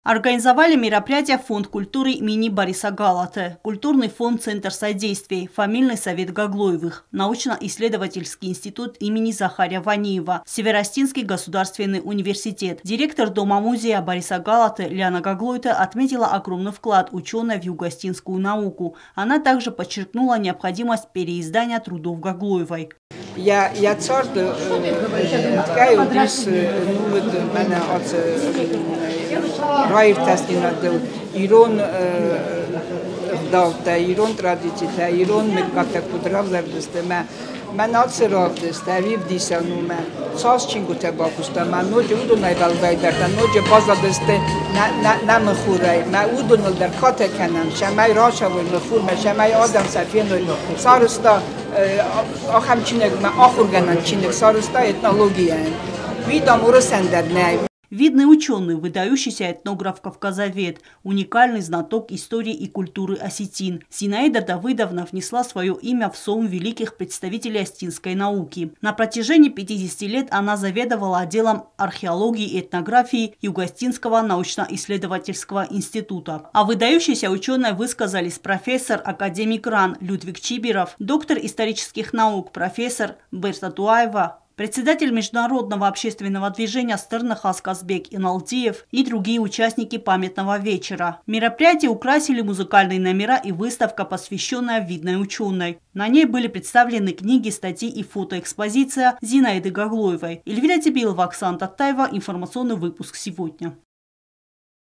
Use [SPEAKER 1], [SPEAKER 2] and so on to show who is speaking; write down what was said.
[SPEAKER 1] Организовали мероприятие Фонд культуры имени Бориса Галаты, Культурный фонд «Центр содействий», Фамильный совет Гаглоевых, Научно-исследовательский институт имени Захария Ванеева, Северостинский государственный университет. Директор Дома-музея Бориса Галаты Лиана Гаглойта отметила огромный вклад ученой в югостинскую науку. Она также подчеркнула необходимость переиздания трудов Гаглоевой.
[SPEAKER 2] Я царда такая удис нумед мене от раиртастинадел Ирон давта Ирон традицита Ирон мекката кудравлардыстема من آتسرافت استویب دیسانومه ساز چینگو تباکوستا من نوج اودون ایبال بیدرد نوج بازا دسته نمخوره من اودون در کات کنم شمای راشا و مخور من شمای آدم سفین سارستا آخم چینگ من آخور گنن چینگ سارستا اتنولوگیه ویدام او رو سندر نه.
[SPEAKER 1] Видный ученый, выдающийся этнограф-кавказовед, уникальный знаток истории и культуры осетин. Зинаида Давыдовна внесла свое имя в сон великих представителей осетинской науки. На протяжении 50 лет она заведовала отделом археологии и этнографии Югостинского научно-исследовательского института. А выдающиеся ученые высказались профессор академик РАН Людвиг Чибиров, доктор исторических наук профессор Берта Туаева, председатель международного общественного движения Стырнахас Казбек Иналдиев и другие участники памятного вечера. Мероприятие украсили музыкальные номера и выставка, посвященная видной ученой. На ней были представлены книги, статьи и фотоэкспозиция Зинаиды Гаглоевой. Эльвира Тибилова, Оксана Таттаева. Информационный выпуск сегодня.